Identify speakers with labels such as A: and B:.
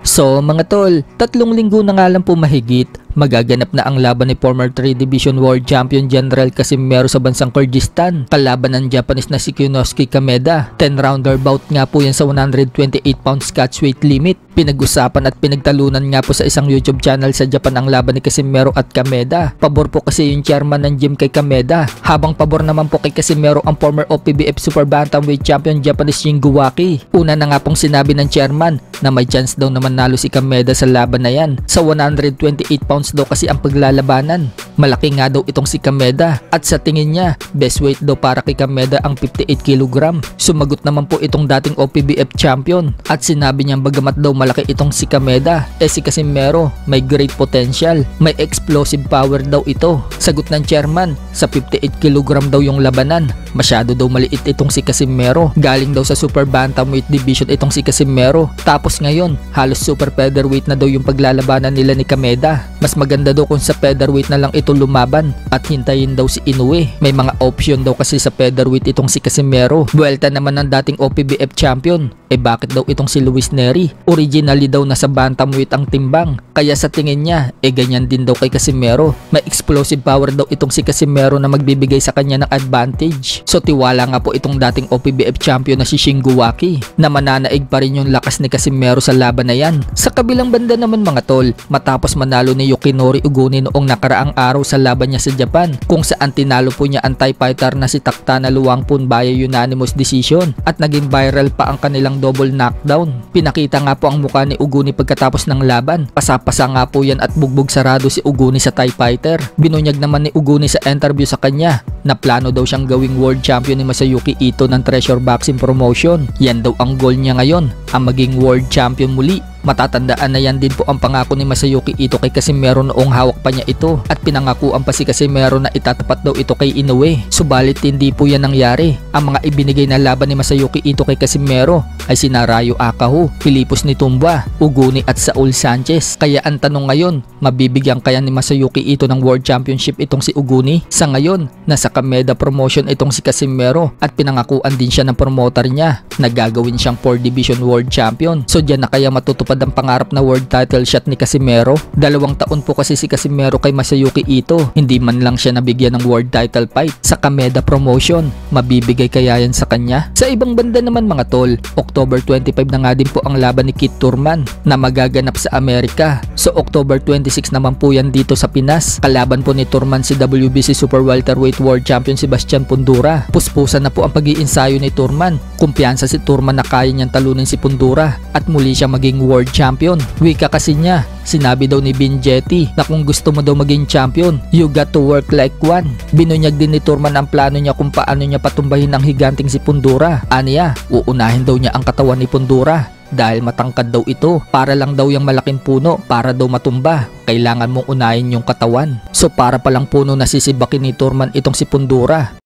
A: So mga tol, 3 linggo na nga lang po mahigit, magaganap na ang laban ni former 3 Division World Champion General Casimero sa bansang Kyrgyzstan. Kalaban ng Japanese na si Kyonosuke Kameda. 10-rounder bout nga po yan sa 128 pounds catch weight limit. Pinag-usapan at pinagtalunan nga po sa isang YouTube channel sa Japan ang laban ni Casimero at Kameda. Pabor po kasi yung chairman ng gym kay Kameda, habang pabor naman po kay Casimero ang former OPBF Super Bantamweight Champion Japanese Shingo Waki. Una na nga pong sinabi ng chairman na may chance daw naman nalo si Kameda sa laban na yan. Sa 128 pounds daw kasi ang paglalabanan. Malaki nga daw itong si Kameda at sa tingin niya, best weight daw para kay Kameda ang 58 kg. Sumagot naman po itong dating OPBF champion at sinabi niyang bagamat daw malaki itong si Kameda, si Casimero may great potential, may explosive power daw ito. Sagot ng chairman, sa 58 kg daw yung labanan, masyado daw maliit itong si Casimero. Galing daw sa super bantamweight division itong si Casimero, tapos ngayon halos super featherweight na daw yung paglalabanan nila ni Kameda. Mas maganda daw kung sa featherweight na lang ito lumaban at hintayin daw si Inoue. May mga option daw kasi sa featherweight itong si Casimero. Buwelta naman ng dating OPBF champion, bakit daw itong si Luis Neri? Originally daw nasa bantamweight ang timbang, kaya sa tingin niya, ganyan din daw kay Casimero. May explosive power daw itong si Casimero na magbibigay sa kanya ng advantage. So tiwala nga po itong dating OPBF champion na si Shingo Waki na mananaig pa rin yung lakas ni Casimero sa laban na yan. Sa kabilang banda naman mga tol, matapos manalo ni Yukinori Uguni noong nakaraang araw sa laban niya sa Japan, kung saan tinalo po niya ang Thai fighter na si Taktana Luangpun via unanimous decision at naging viral pa ang kanilang double knockdown. Pinakita nga po ang mukha ni Uguni pagkatapos ng laban. Pasapasa nga po yan at bugbog sarado si Uguni sa Thai fighter. Binunyag naman ni Uguni sa interview sa kanya na plano daw siyang gawing world champion ni Masayuki Ito ng Treasure Boxing Promotion. Yan daw ang goal niya ngayon, ang maging world champion muli. Matatandaan na yan din po ang pangako ni Masayuki Ito kay Casimero noong hawak pa niya ito at pinangakuan pa si Casimero na itatapat daw ito kay Inoue. Subalit hindi po yan nangyari. Ang mga ibinigay na laban ni Masayuki Ito kay Casimero ay sina Ryo Akahu, Filipos Nitumba, Uguni at Saul Sanchez. Kaya ang tanong ngayon, mabibigyan kaya ni Masayuki Ito ng World Championship itong si Uguni? Sa ngayon, nasa Kameda promotion itong si Casimero at pinangakuan din siya ng promoter niya na gagawin siyang 4 Division World Champion. So diyan na kaya matutupad ang pangarap na world title shot ni Casimero. 2 taon po kasi si Casimero kay Masayuki Ito, hindi man lang siya nabigyan ng world title fight sa Kameda promotion. Mabibigay kaya yan sa kanya? Sa ibang banda naman mga tol, October 25 na nga din po ang laban ni Kit Thurman na magaganap sa Amerika. So October 26 naman po yan dito sa Pinas. Kalaban po ni Thurman si WBC Super Welterweight World Champion Sebastian Pundura. Puspusan na po ang pag-iinsayo ni Thurman. Kumpiyansa si Thurman na kaya niyang talunin si Pundura at muli siya maging world champion. Wika kasi niya, sinabi daw ni Binjetti na kung gusto mo daw maging champion, you got to work like one. Binunyag din ni Thurman ang plano niya kung paano niya patumbahin ang higanting si Pundura. Aniya, uunahin daw niya ang katawan ni Pundura dahil matangkad daw ito. Para lang daw yung malaking puno para daw matumba, kailangan mong unahin yung katawan. So para palang puno na sisibakin ni Thurman itong si Pundura.